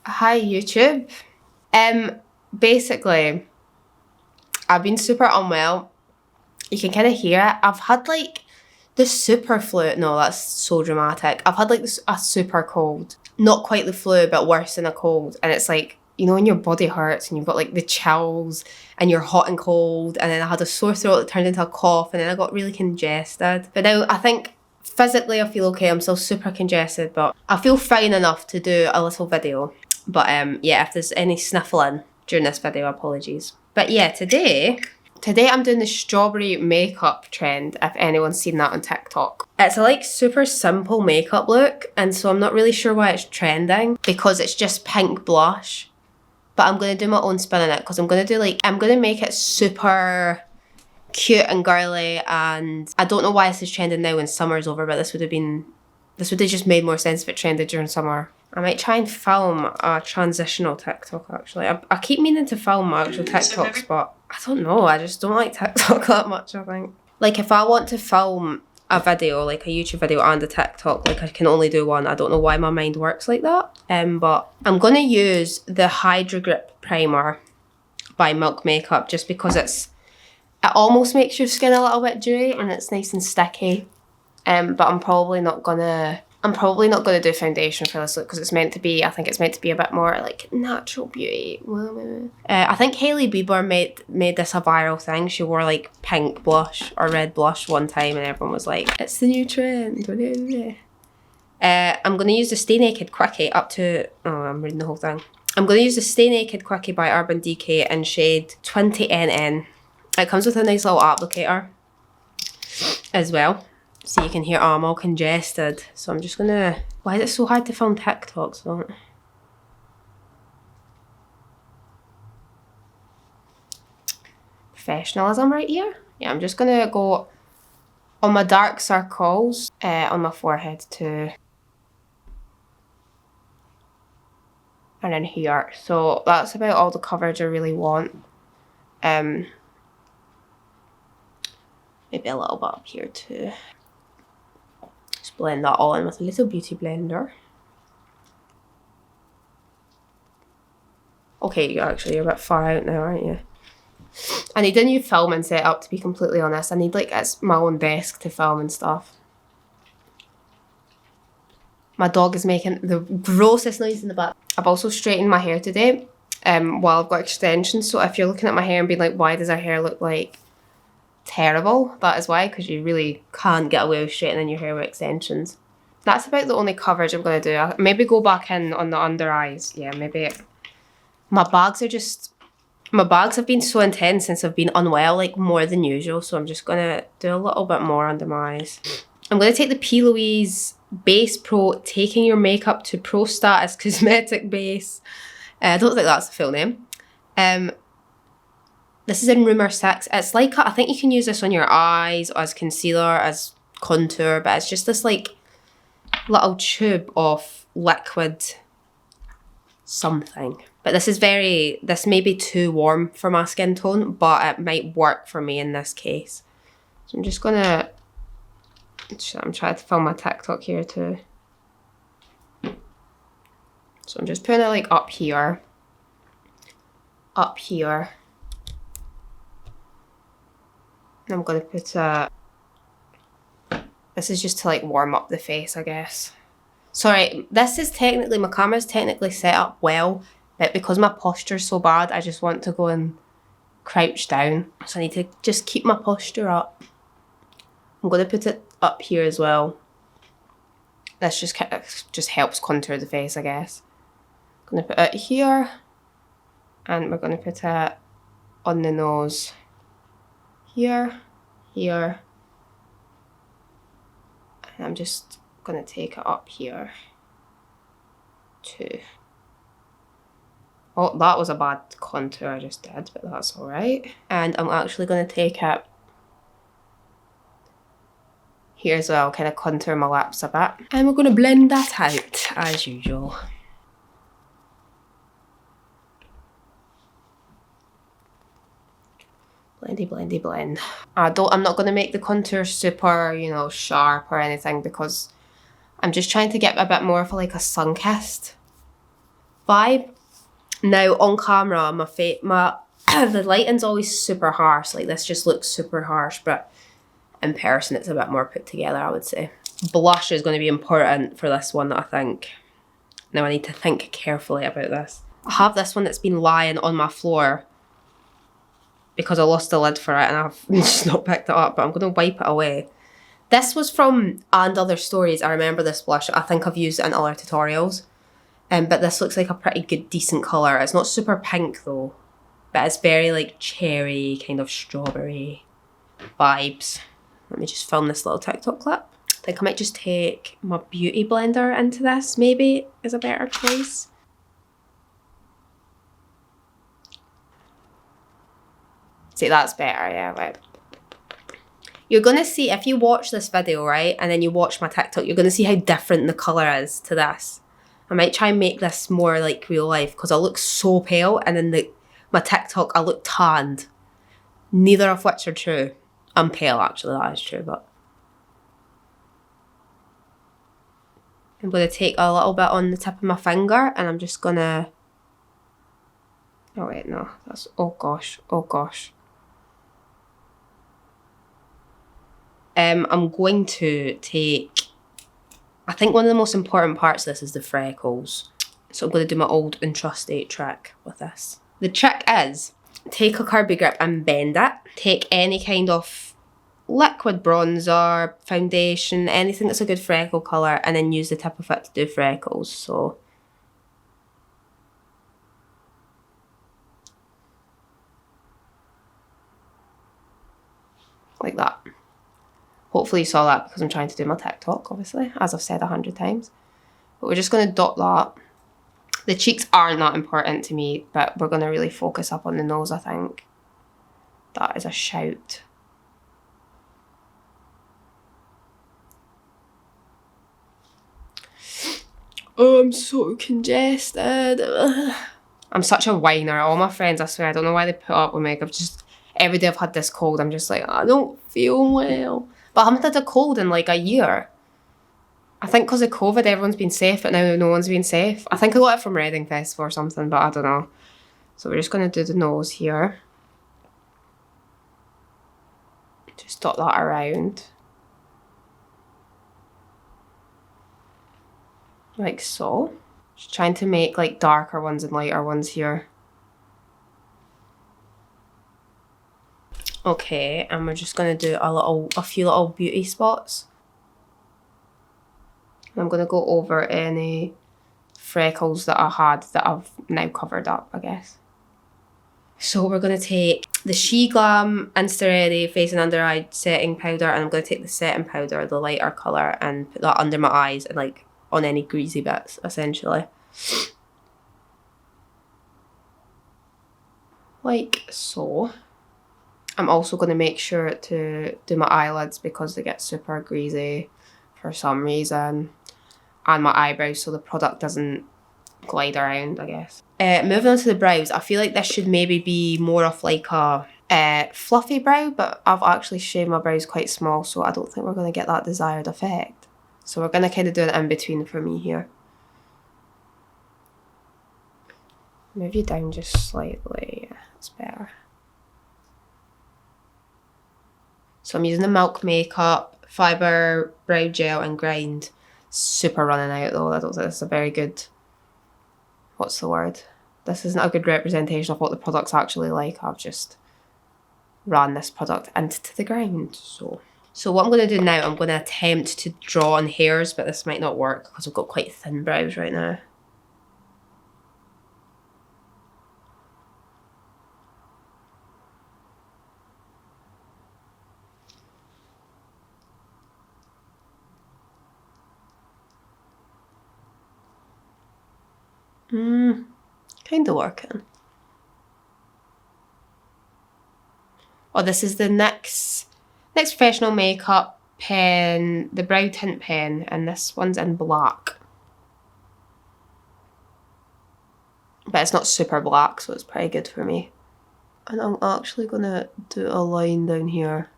Hi YouTube. Basically, I've been super unwell. You can kind of hear it. I've had like the super flu. No, that's so dramatic. I've had like a super cold. Not quite the flu, but worse than a cold. And it's like, you know, when your body hurts and you've got like the chills and you're hot and cold. And then I had a sore throat that turned into a cough and then I got really congested. But now I think physically I feel okay. I'm still super congested, but I feel fine enough to do a little video. But yeah, if there's any sniffling during this video, apologies. But yeah, today I'm doing the strawberry makeup trend, if anyone's seen that on TikTok. It's a like super simple makeup look, and so I'm not really sure why it's trending because it's just pink blush. But I'm going to do my own spin on it because I'm going to make it super cute and girly, and I don't know why this is trending now when summer's over, but this would have just made more sense if it trended during summer. I might try and film a transitional TikTok actually. I keep meaning to film my actual TikToks, but I don't know, I just don't like TikTok that much, I think. Like if I want to film a video, like a YouTube video and a TikTok, like I can only do one. I don't know why my mind works like that. But I'm gonna use the Hydro Grip Primer by Milk Makeup just because it almost makes your skin a little bit dewy and it's nice and sticky. But I'm probably not gonna do foundation for this look because I think it's meant to be a bit more like natural beauty. I think Hailey Bieber made this a viral thing. She wore like pink blush or red blush one time and everyone was like, it's the new trend. I'm gonna use the Stay Naked Quickie I'm reading the whole thing. I'm gonna use the Stay Naked Quickie by Urban Decay in shade 20NN. It comes with a nice little applicator as well. So you can hear, I'm all congested. So I'm just gonna, why is it so hard to film TikToks? Professionalism right here. Yeah, I'm just gonna go on my dark circles on my forehead too. And then here. So that's about all the coverage I really want. Maybe a little bit up here too. Blend that all in with a little beauty blender. Okay, you're a bit far out now, aren't you? I need a new filming setup, to be completely honest. I need like my own desk to film and stuff. My dog is making the grossest noise in the back. I've also straightened my hair today while I've got extensions. So if you're looking at my hair and being like, why does her hair look like terrible? That is why, because you really can't get away with straightening your hair with extensions. That's about the only coverage I'm going to do. I'll maybe go back in on the under eyes. Yeah, maybe. My bags have been so intense since I've been unwell, like more than usual. So I'm just going to do a little bit more under my eyes. I'm going to take the P. Louise Base Pro Taking Your Makeup to Pro Status Cosmetic Base. I don't think that's the full name. This is in Rumor 6. It's like, I think you can use this on your eyes as concealer, as contour, but it's just this like little tube of liquid something. But this may be too warm for my skin tone, but it might work for me in this case. So I'm just gonna, I'm trying to film my TikTok here too. So I'm just putting it like up here. I'm going to put this is just to like warm up the face, I guess. Sorry, this is technically, my camera's technically set up well, but because my posture's so bad, I just want to go and crouch down. So I need to just keep my posture up. I'm going to put it up here as well. This just helps contour the face, I guess. I'm going to put it here. And we're going to put it on the nose. Here. And I'm just going to take it up here too. Oh, that was a bad contour I just did, but that's alright. And I'm actually going to take it here as well, kind of contour my lips a bit. And we're going to blend that out as usual. Blendy blend. I'm not going to make the contour super, you know, sharp or anything because I'm just trying to get a bit more of like a sun-kissed vibe. Now on camera, the lighting's always super harsh. Like this just looks super harsh, but in person it's a bit more put together, I would say. Blush is going to be important for this one, I think. Now I need to think carefully about this. I have this one that's been lying on my floor because I lost the lid for it and I've just not picked it up, but I'm going to wipe it away. This was from And Other Stories. I remember this blush. I think I've used it in other tutorials. But this looks like a pretty good, decent colour. It's not super pink though, but it's very like cherry, kind of strawberry vibes. Let me just film this little TikTok clip. I think I might just take my beauty blender into this, maybe, is a better choice. See, that's better, yeah, right. You're going to see, if you watch this video, right, and then you watch my TikTok, you're going to see how different the colour is to this. I might try and make this more like real life because I look so pale, and in my TikTok I look tanned. Neither of which are true. I'm pale actually, that is true, but I'm going to take a little bit on the tip of my finger and I'm just going to... Oh wait, no, that's... Oh gosh, oh gosh. I'm going to take... I think one of the most important parts of this is the freckles. So I'm going to do my old and trusty trick with this. The trick is, take a Kirby grip and bend it. Take any kind of liquid bronzer, foundation, anything that's a good freckle colour, and then use the tip of it to do freckles. So like that. Hopefully you saw that because I'm trying to do my TikTok, obviously, as I've said 100 times. But we're just going to dot that. The cheeks aren't that important to me, but we're going to really focus up on the nose, I think. That is a shout. Oh, I'm so congested. I'm such a whiner. All my friends, I swear, I don't know why they put up with me. Every day I've had this cold, I'm just like, I don't feel well. But I haven't had a cold in like a year. I think because of COVID, everyone's been safe, but now no one's been safe. I think I got it from Reading Festival or something, but I don't know. So we're just going to do the nose here. Just dot that around. Like so. Just trying to make like darker ones and lighter ones here. Okay, and we're just going to do a few little beauty spots. I'm going to go over any freckles that I had that I've now covered up, I guess. So we're going to take the She Glam Insta-Ready Face and Under Eye Setting Powder, and I'm going to take the setting powder, the lighter colour, and put that under my eyes and like on any greasy bits, essentially. Like so. I'm also going to make sure to do my eyelids because they get super greasy for some reason. And my eyebrows so the product doesn't glide around, I guess. Moving on to the brows, I feel like this should maybe be more of like a fluffy brow, but I've actually shaved my brows quite small, so I don't think we're going to get that desired effect. So we're going to kind of do an in-between for me here. Move you down just slightly, yeah, that's better. So I'm using the Milk Makeup Fibre Brow Gel and Grind. Super running out though, I don't think this is a very good, what's the word? This isn't a good representation of what the product's actually like. I've just ran this product into the ground. So what I'm going to do now, I'm going to attempt to draw on hairs, but this might not work because I've got quite thin brows right now. Kind of working. Oh, this is the NYX Professional Makeup pen, the brow tint pen, and this one's in black. But it's not super black, so it's pretty good for me. And I'm actually gonna do a line down here.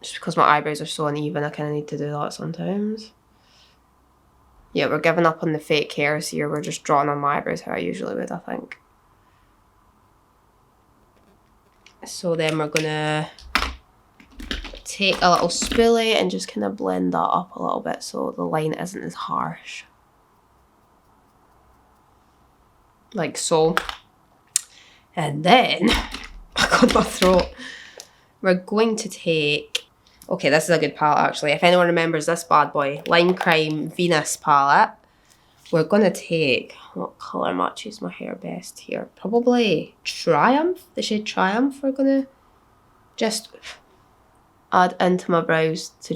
Just because my eyebrows are so uneven, I kind of need to do that sometimes. Yeah, we're giving up on the fake hairs here. We're just drawing on my eyebrows how I usually would, I think. So then we're gonna take a little spoolie and just kind of blend that up a little bit so the line isn't as harsh. Like so. And then, I got my throat. We're going to take, okay, this is a good palette actually. If anyone remembers this bad boy, Lime Crime Venus palette. We're going to take, what colour matches my hair best here? Probably Triumph, the shade Triumph. We're going to just add into my brows to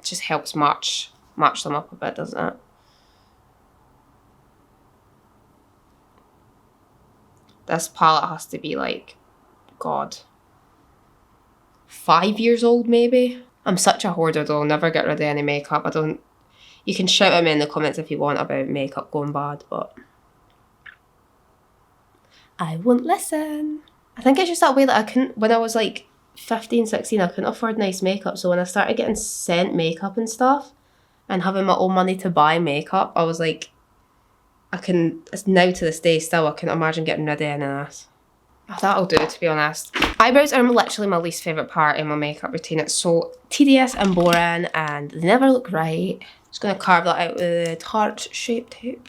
just helps match them up a bit, doesn't it? This palette has to be like, God, 5 years old maybe? I'm such a hoarder though, I'll never get rid of any makeup. You can shout at me in the comments if you want about makeup going bad, but I won't listen. I think it's just that way that I couldn't, when I was like 15, 16, I couldn't afford nice makeup. So when I started getting sent makeup and stuff and having my own money to buy makeup, I was like, now to this day still, I can't imagine getting rid of any of this. That'll do, to be honest. Eyebrows are literally my least favourite part in my makeup routine. It's so tedious and boring and they never look right. Just going to carve that out with a heart-shaped tape.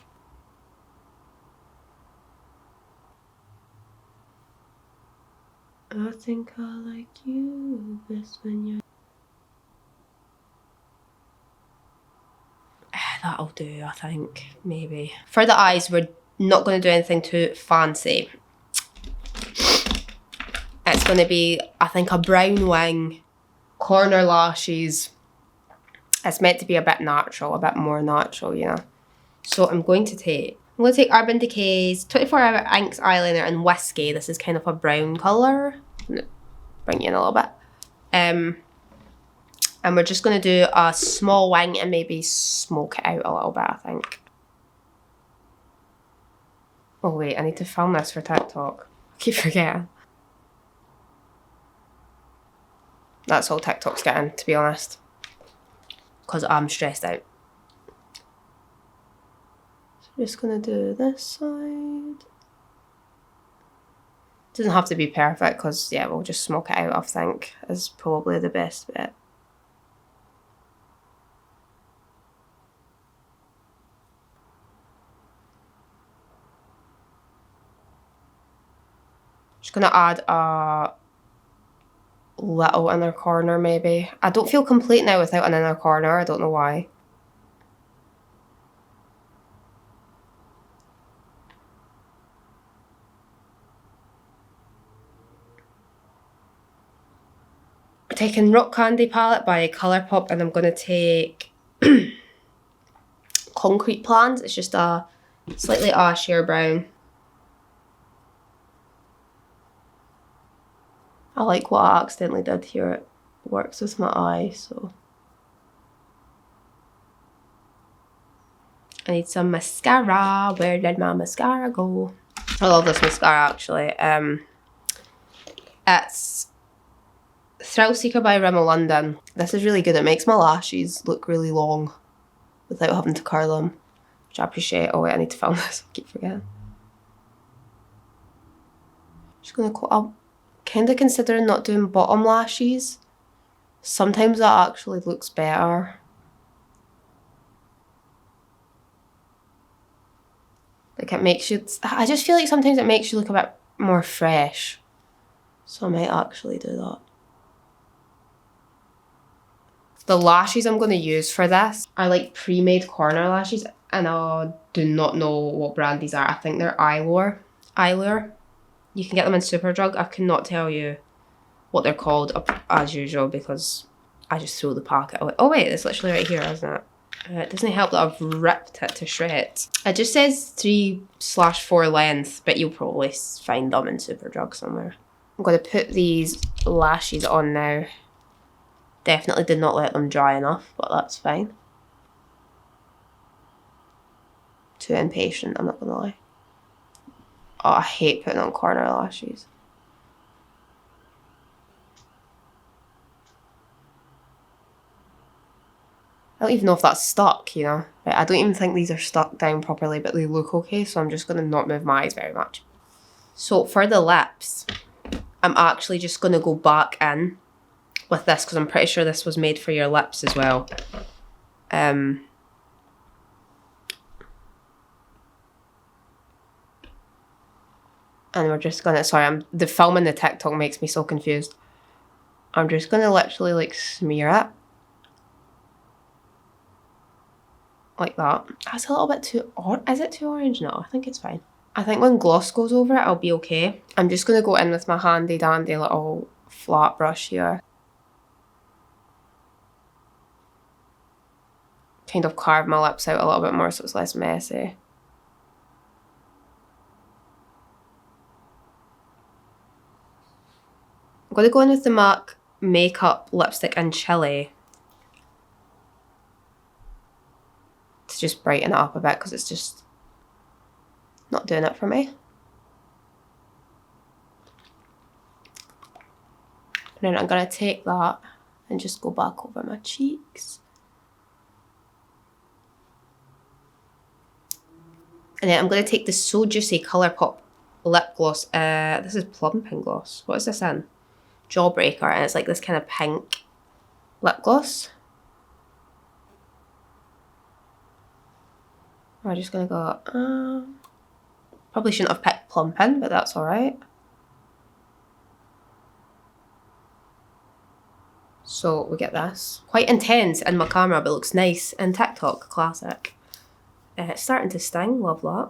I think I like you best when you're... That'll do, I think, maybe. For the eyes, we're not going to do anything too fancy. It's going to be, I think, a brown wing, corner lashes. It's meant to be a bit natural, a bit more natural, you know. So I'm going to take Urban Decay's 24-Hour Inks Eyeliner in Whiskey. This is kind of a brown colour. Bring you in a little bit. And we're just going to do a small wing and maybe smoke it out a little bit, I think. Oh wait, I need to film this for TikTok. I keep forgetting. That's all TikTok's getting, to be honest. Because I'm stressed out. So I'm just going to do this side. Doesn't have to be perfect because, yeah, we'll just smoke it out, I think, is probably the best bit. Just going to add a little inner corner maybe. I don't feel complete now without an inner corner. I don't know why. I'm taking Rock Candy palette by Colourpop and I'm going to take Concrete Plans. It's just a slightly ashier brown. I like what I accidentally did here. It works with my eye, so. I need some mascara. Where did my mascara go? I love this mascara actually. It's Thrill Seeker by Rimmel London. This is really good. It makes my lashes look really long without having to curl them, which I appreciate. Oh wait, I need to film this. I keep forgetting. Just gonna I'm kind of considering not doing bottom lashes. Sometimes that actually looks better. Like it makes you, I just feel like sometimes it makes you look a bit more fresh. So I might actually do that. The lashes I'm going to use for this are like pre-made corner lashes and I do not know what brand these are. I think they're Eyelure. You can get them in Superdrug. I cannot tell you what they're called as usual because I just throw the packet away. Oh wait, it's literally right here, isn't it? It doesn't help that I've ripped it to shreds. It just says 3/4 length, but you'll probably find them in Superdrug somewhere. I'm going to put these lashes on now. Definitely did not let them dry enough, but that's fine. Too impatient, I'm not going to lie. Oh, I hate putting on corner lashes. I don't even know if that's stuck, you know. Right, I don't even think these are stuck down properly, but they look okay, so I'm just going to not move my eyes very much. So for the lips, I'm actually just going to go back in with this because I'm pretty sure this was made for your lips as well. And we're just going to, sorry, the filming the TikTok makes me so confused. I'm just going to literally like smear it. Like that. That's a little bit too, is it too orange? No, I think it's fine. I think when gloss goes over it, I'll be okay. I'm just going to go in with my handy dandy little flat brush here. Kind of carve my lips out a little bit more so it's less messy. I'm going to go in with the MAC Makeup Lipstick in Chili to just brighten it up a bit because it's just not doing it for me. And then I'm going to take that and just go back over my cheeks. And then I'm going to take the So Juicy Colourpop lip gloss. This is Plumping Gloss. What is this in? Jawbreaker. And it's like this kind of pink lip gloss. I'm just going to go... probably shouldn't have picked Plumping, but that's alright. So we get this. Quite intense in my camera, but looks nice in TikTok. Classic. It's starting to sting. Love that.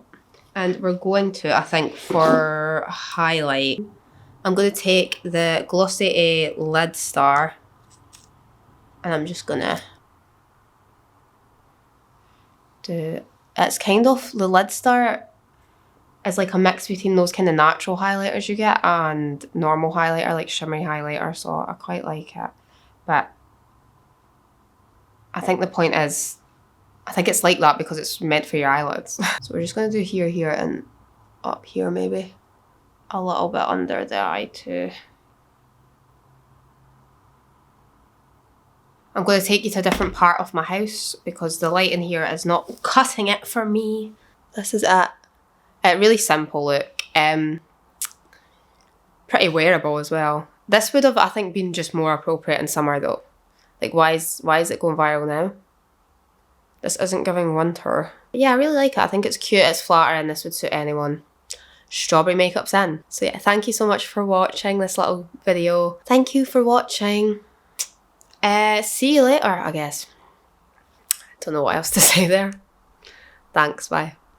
And we're going to, I think, for highlight, I'm going to take the Glossier Lid Star. And I'm just going to do... It's kind of... The Lid Star is like a mix between those kind of natural highlighters you get and normal highlighter, like shimmery highlighter. So I quite like it. But I think the point is, I think it's like that because it's meant for your eyelids. So we're just going to do here, here, and up here maybe. A little bit under the eye too. I'm going to take you to a different part of my house because the light in here is not cutting it for me. This is it. Really simple look. Pretty wearable as well. This would have, I think, been just more appropriate in summer though. Like, why is it going viral now? This isn't giving winter. But yeah, I really like it. I think it's cute, it's flattering, this would suit anyone. Strawberry makeup's in. So yeah, thank you so much for watching this little video. Thank you for watching. See you later, I guess. I don't know what else to say there. Thanks, bye.